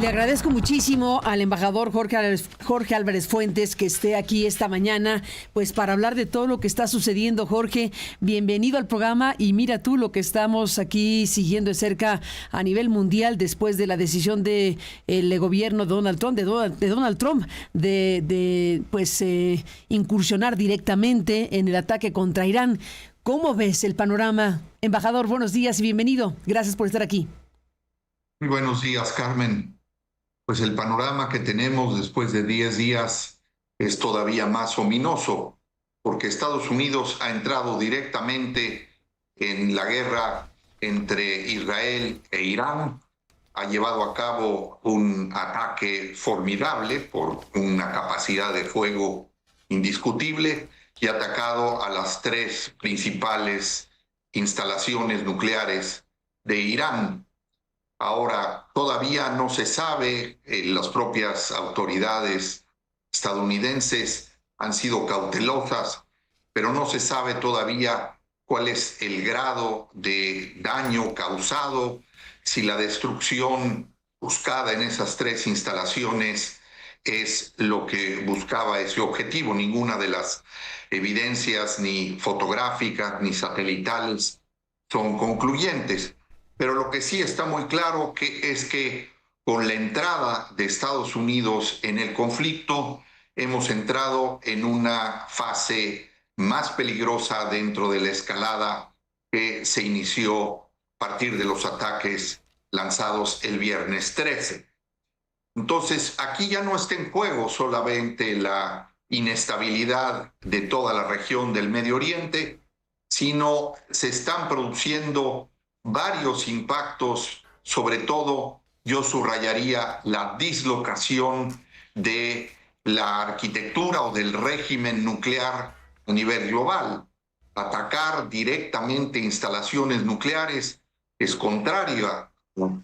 Le agradezco muchísimo al embajador Jorge Álvarez Fuentes que esté aquí esta mañana, pues para hablar de todo lo que está sucediendo. Jorge, bienvenido al programa y mira tú lo que estamos aquí siguiendo de cerca a nivel mundial después de la decisión de el gobierno de Donald Trump de incursionar directamente en el ataque contra Irán. ¿Cómo ves el panorama? Embajador, buenos días y bienvenido. Gracias por estar aquí. Muy buenos días, Carmen. Pues el panorama que tenemos después de 10 días es todavía más ominoso, porque Estados Unidos ha entrado directamente en la guerra entre Israel e Irán, ha llevado a cabo un ataque formidable por una capacidad de fuego indiscutible y ha atacado a las 3 principales instalaciones nucleares de Irán. Ahora, todavía no se sabe, las propias autoridades estadounidenses han sido cautelosas, pero no se sabe todavía cuál es el grado de daño causado, si la destrucción buscada en esas 3 instalaciones es lo que buscaba ese objetivo. Ninguna de las evidencias, ni fotográficas, ni satelitales, son concluyentes. Pero lo que sí está muy claro es que con la entrada de Estados Unidos en el conflicto, hemos entrado en una fase más peligrosa dentro de la escalada que se inició a partir de los ataques lanzados el viernes 13. Entonces, aquí ya no está en juego solamente la inestabilidad de toda la región del Medio Oriente, sino se están produciendo varios impactos, sobre todo yo subrayaría la dislocación de la arquitectura o del régimen nuclear a nivel global. Atacar directamente instalaciones nucleares es contrario a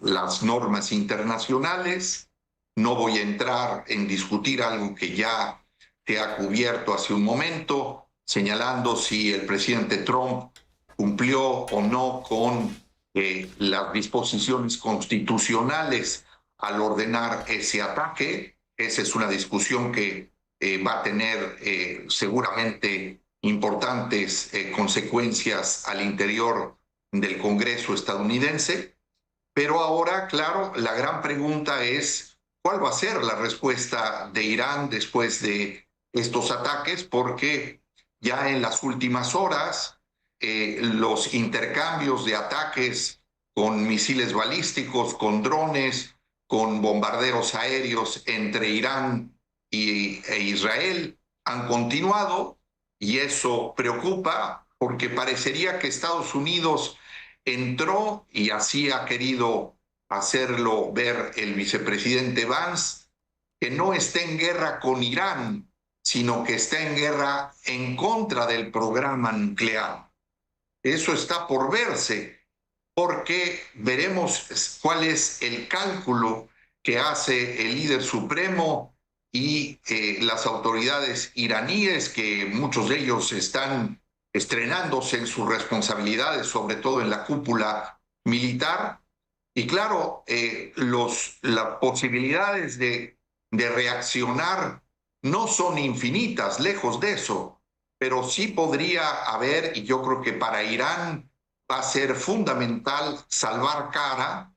las normas internacionales. No voy a entrar en discutir algo que ya te ha cubierto hace un momento, señalando si el presidente Trump cumplió o no con las disposiciones constitucionales al ordenar ese ataque. Esa es una discusión que va a tener seguramente importantes consecuencias al interior del Congreso estadounidense. Pero ahora, claro, la gran pregunta es ¿cuál va a ser la respuesta de Irán después de estos ataques? Porque ya en las últimas horas los intercambios de ataques con misiles balísticos, con drones, con bombarderos aéreos entre Irán e Israel han continuado, y eso preocupa porque parecería que Estados Unidos entró, y así ha querido hacerlo ver el vicepresidente Vance, que no está en guerra con Irán, sino que está en guerra en contra del programa nuclear. Eso está por verse, porque veremos cuál es el cálculo que hace el líder supremo y las autoridades iraníes, que muchos de ellos están estrenándose en sus responsabilidades, sobre todo en la cúpula militar. Y claro, las posibilidades de reaccionar no son infinitas, lejos de eso. Pero sí podría haber, y yo creo que para Irán va a ser fundamental salvar cara,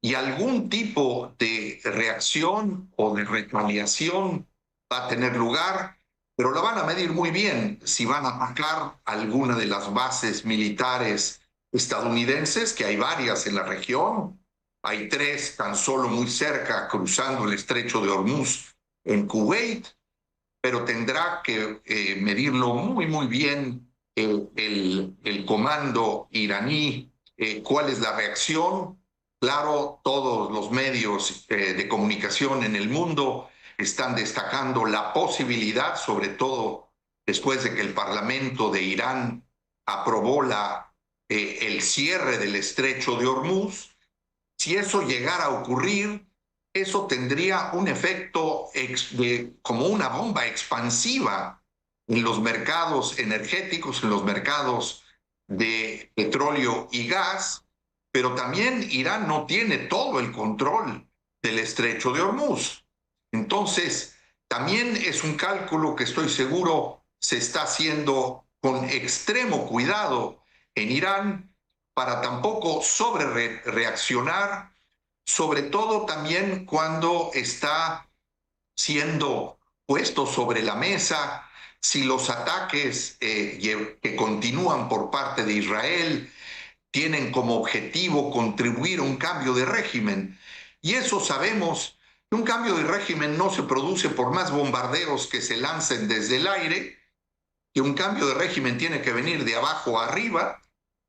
y algún tipo de reacción o de retaliación va a tener lugar, pero la van a medir muy bien si van a atacar alguna de las bases militares estadounidenses, que hay varias en la región. Hay 3 tan solo muy cerca, cruzando el estrecho de Hormuz en Kuwait, pero tendrá que medirlo muy bien el comando iraní, cuál es la reacción. Claro, todos los medios de comunicación en el mundo están destacando la posibilidad, sobre todo después de que el Parlamento de Irán aprobó el cierre del estrecho de Hormuz. Si eso llegara a ocurrir, eso tendría un efecto como una bomba expansiva en los mercados energéticos, en los mercados de petróleo y gas, pero también Irán no tiene todo el control del estrecho de Hormuz. Entonces, también es un cálculo que estoy seguro se está haciendo con extremo cuidado en Irán para tampoco reaccionar, sobre todo también cuando está siendo puesto sobre la mesa si los ataques que continúan por parte de Israel tienen como objetivo contribuir a un cambio de régimen. Y eso sabemos que un cambio de régimen no se produce por más bombardeos que se lancen desde el aire, que un cambio de régimen tiene que venir de abajo a arriba.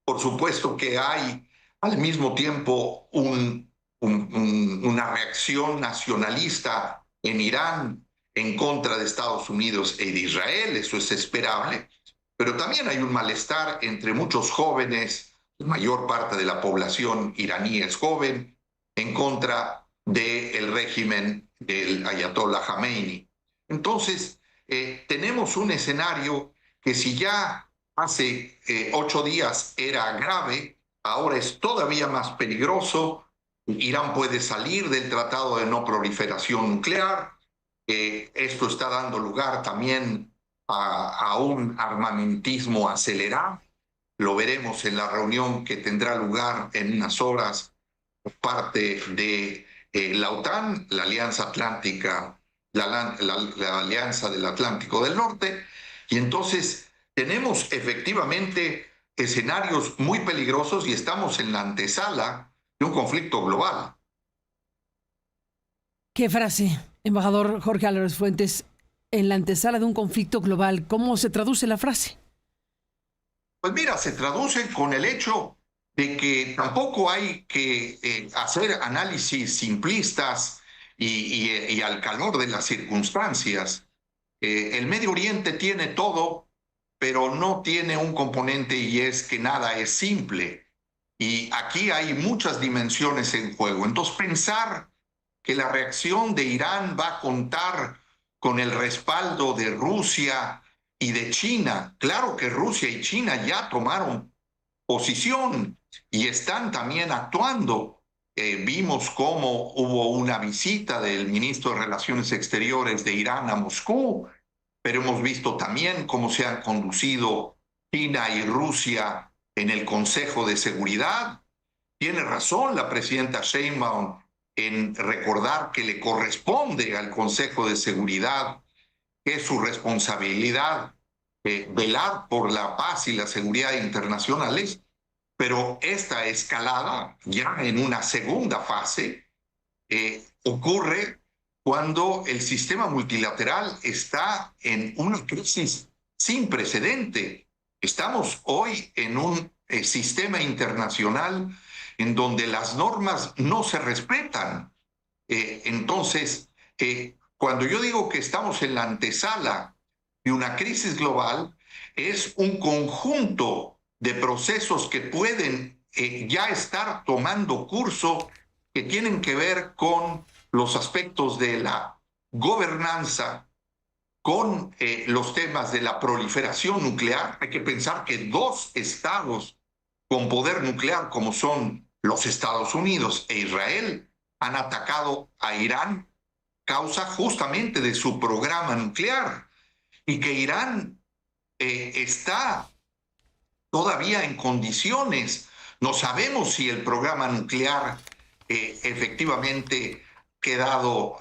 Por supuesto que hay al mismo tiempo una reacción nacionalista en Irán en contra de Estados Unidos y de Israel, eso es esperable, pero también hay un malestar entre muchos jóvenes, la mayor parte de la población iraní es joven, en contra del régimen del Ayatollah Khamenei. Entonces, tenemos un escenario que si ya hace 8 días era grave, ahora es todavía más peligroso. Irán puede salir del Tratado de No Proliferación Nuclear. Esto está dando lugar también a un armamentismo acelerado. Lo veremos en la reunión que tendrá lugar en unas horas por parte de la OTAN, la Alianza Atlántica, la Alianza del Atlántico del Norte. Y entonces tenemos efectivamente escenarios muy peligrosos y estamos en la antesala de un conflicto global. ¿Qué frase, embajador Jorge Álvarez Fuentes, en la antesala de un conflicto global? ¿Cómo se traduce la frase? Pues mira, se traduce con el hecho de que tampoco hay que hacer análisis simplistas y al calor de las circunstancias. El Medio Oriente tiene todo, pero no tiene un componente y es que nada es simple. Y aquí hay muchas dimensiones en juego. Entonces, pensar que la reacción de Irán va a contar con el respaldo de Rusia y de China. Claro que Rusia y China ya tomaron posición y están también actuando. Vimos cómo hubo una visita del ministro de Relaciones Exteriores de Irán a Moscú, pero hemos visto también cómo se han conducido China y Rusia en el Consejo de Seguridad. Tiene razón la presidenta Sheinbaum en recordar que le corresponde al Consejo de Seguridad, que es su responsabilidad velar por la paz y la seguridad internacionales, pero esta escalada ya en una segunda fase ocurre cuando el sistema multilateral está en una crisis sin precedente. Estamos hoy en un sistema internacional en donde las normas no se respetan. Entonces, cuando yo digo que estamos en la antesala de una crisis global, es un conjunto de procesos que pueden ya estar tomando curso, que tienen que ver con los aspectos de la gobernanza, con los temas de la proliferación nuclear. Hay que pensar que 2 estados con poder nuclear, como son los Estados Unidos e Israel, han atacado a Irán causa justamente de su programa nuclear, y que Irán está todavía en condiciones. No sabemos si el programa nuclear efectivamente ha quedado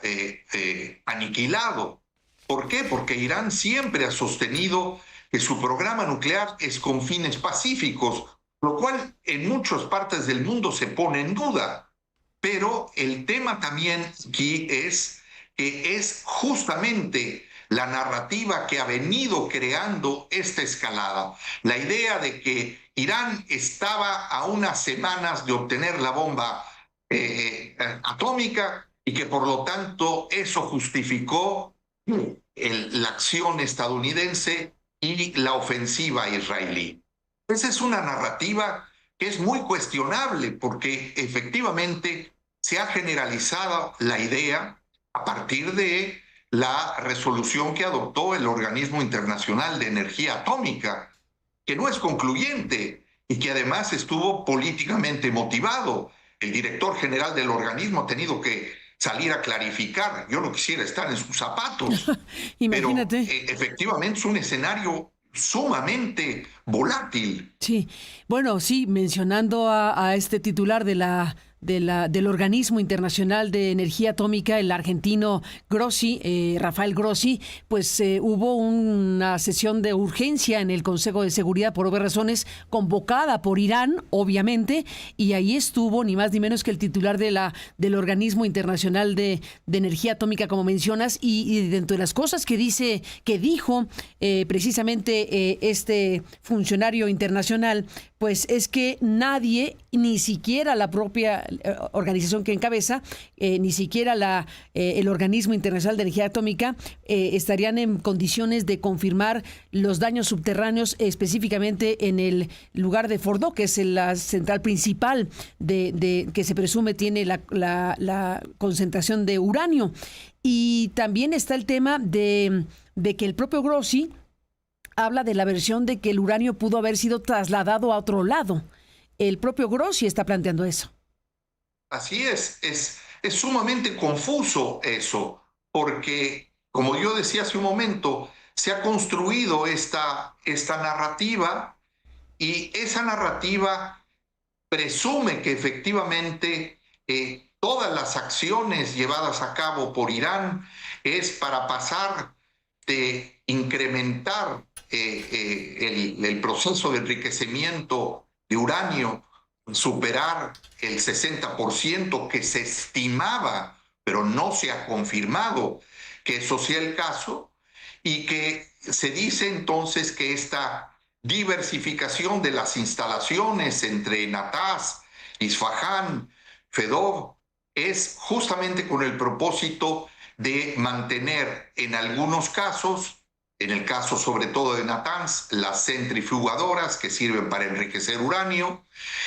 aniquilado. ¿Por qué? Porque Irán siempre ha sostenido que su programa nuclear es con fines pacíficos, lo cual en muchas partes del mundo se pone en duda. Pero el tema también aquí es que es justamente la narrativa que ha venido creando esta escalada. La idea de que Irán estaba a unas semanas de obtener la bomba atómica y que por lo tanto eso justificó la acción estadounidense y la ofensiva israelí. Esa es una narrativa que es muy cuestionable porque efectivamente se ha generalizado la idea a partir de la resolución que adoptó el Organismo Internacional de Energía Atómica, que no es concluyente y que además estuvo políticamente motivado. El director general del organismo ha tenido que salir a clarificar. Yo no quisiera estar en sus zapatos, Imagínate. pero efectivamente es un escenario sumamente volátil. Sí, bueno, sí, mencionando a este titular del Organismo Internacional de Energía Atómica, el argentino Grossi, Rafael Grossi, pues hubo una sesión de urgencia en el Consejo de Seguridad por obvias razones, convocada por Irán, obviamente, y ahí estuvo ni más ni menos que el titular del Organismo Internacional de Energía Atómica, como mencionas, y dentro de las cosas que dijo precisamente este funcionario internacional, pues es que nadie, ni siquiera la propia organización que encabeza, ni siquiera el Organismo Internacional de Energía Atómica estarían en condiciones de confirmar los daños subterráneos, específicamente en el lugar de Fordo, que es la central principal que se presume tiene la concentración de uranio. Y también está el tema de que el propio Grossi habla de la versión de que el uranio pudo haber sido trasladado a otro lado. El propio Grossi está planteando eso. Así es sumamente confuso eso, porque, como yo decía hace un momento, se ha construido esta narrativa, y esa narrativa presume que efectivamente todas las acciones llevadas a cabo por Irán es para pasar de incrementar el proceso de enriquecimiento de uranio, superar el 60% que se estimaba, pero no se ha confirmado que eso sea el caso, y que se dice entonces que esta diversificación de las instalaciones entre Natanz, Isfahán, Fedov es justamente con el propósito de mantener en algunos casos, en el caso sobre todo de Natanz, las centrifugadoras que sirven para enriquecer uranio,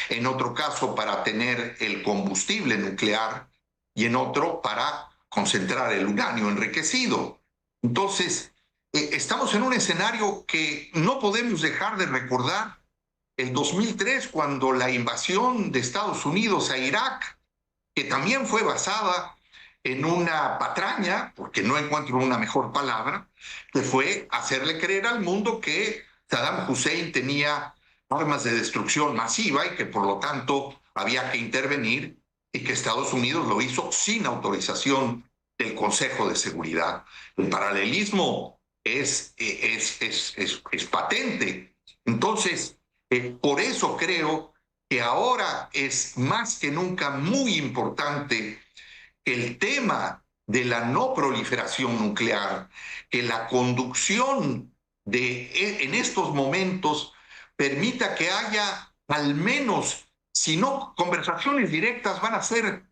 en otro caso para tener el combustible nuclear y en otro para concentrar el uranio enriquecido. Entonces, estamos en un escenario que no podemos dejar de recordar. El 2003, cuando la invasión de Estados Unidos a Irak, que también fue basada en una patraña, porque no encuentro una mejor palabra, que fue hacerle creer al mundo que Saddam Hussein tenía armas de destrucción masiva y que por lo tanto había que intervenir, y que Estados Unidos lo hizo sin autorización del Consejo de Seguridad. El paralelismo es patente. Entonces, por eso creo que ahora es más que nunca muy importante el tema de la no proliferación nuclear, que la conducción en estos momentos permita que haya al menos, si no conversaciones directas, van a ser,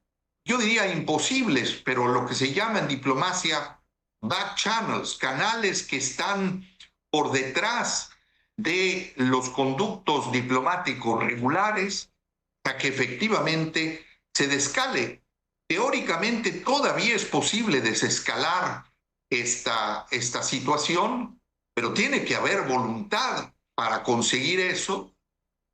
yo diría, imposibles, pero lo que se llama en diplomacia back channels, canales que están por detrás de los conductos diplomáticos regulares, a que efectivamente se descale. Teóricamente todavía es posible desescalar esta situación, pero tiene que haber voluntad para conseguir eso,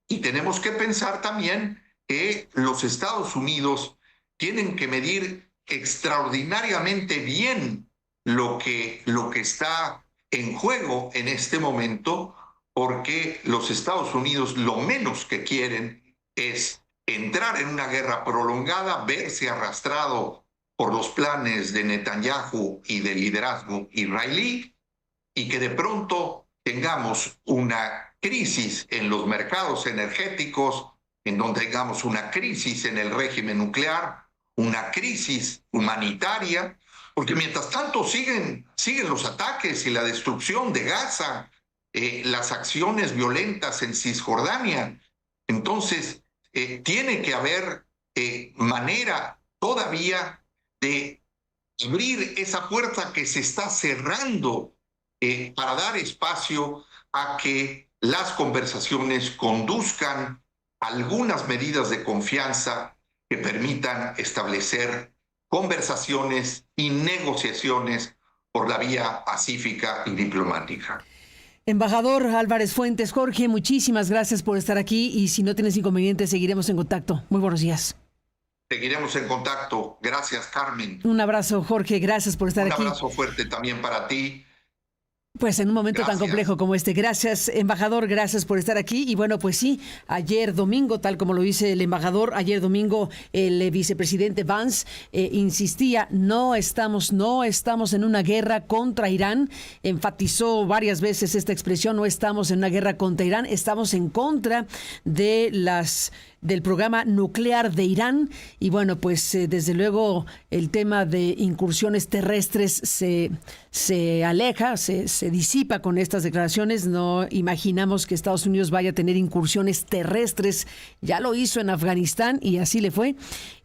y tenemos que pensar también que los Estados Unidos tienen que medir extraordinariamente bien lo que está en juego en este momento, porque los Estados Unidos lo menos que quieren es entrar en una guerra prolongada, verse arrastrado por los planes de Netanyahu y del liderazgo israelí, y que de pronto tengamos una crisis en los mercados energéticos, en donde tengamos una crisis en el régimen nuclear, una crisis humanitaria, porque mientras tanto siguen los ataques y la destrucción de Gaza, las acciones violentas en Cisjordania. Entonces, tiene que haber manera todavía de abrir esa puerta que se está cerrando, para dar espacio a que las conversaciones conduzcan a algunas medidas de confianza que permitan establecer conversaciones y negociaciones por la vía pacífica y diplomática. Embajador Álvarez Fuentes, Jorge, muchísimas gracias por estar aquí, y si no tienes inconvenientes seguiremos en contacto. Muy buenos días. Seguiremos en contacto. Gracias, Carmen. Un abrazo, Jorge. Gracias por estar aquí. Un abrazo fuerte también para ti. Pues en un momento tan complejo como este. Gracias, embajador, gracias por estar aquí. Y bueno, pues sí, ayer domingo, tal como lo dice el embajador, ayer domingo el vicepresidente Vance insistía, no estamos en una guerra contra Irán. Enfatizó varias veces esta expresión, no estamos en una guerra contra Irán, estamos en contra de del programa nuclear de Irán. Y bueno, pues desde luego el tema de incursiones terrestres se aleja, se disipa con estas declaraciones. No imaginamos que Estados Unidos vaya a tener incursiones terrestres. Ya lo hizo en Afganistán y así le fue.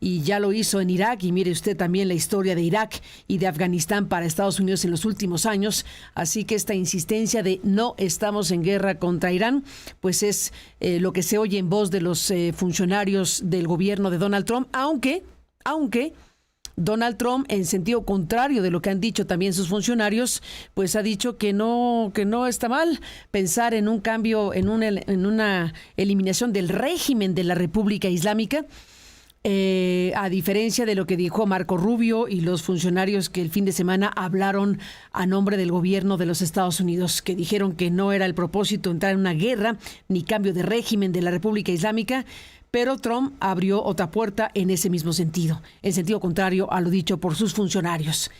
Y ya lo hizo en Irak. Y mire usted también la historia de Irak y de Afganistán para Estados Unidos en los últimos años. Así que esta insistencia de no estamos en guerra contra Irán, pues es lo que se oye en voz de los funcionarios del gobierno de Donald Trump, aunque Donald Trump, en sentido contrario de lo que han dicho también sus funcionarios, pues ha dicho que no está mal pensar en un cambio, en una eliminación del régimen de la República Islámica. A diferencia de lo que dijo Marco Rubio y los funcionarios que el fin de semana hablaron a nombre del gobierno de los Estados Unidos, que dijeron que no era el propósito entrar en una guerra ni cambio de régimen de la República Islámica, pero Trump abrió otra puerta en ese mismo sentido, en sentido contrario a lo dicho por sus funcionarios.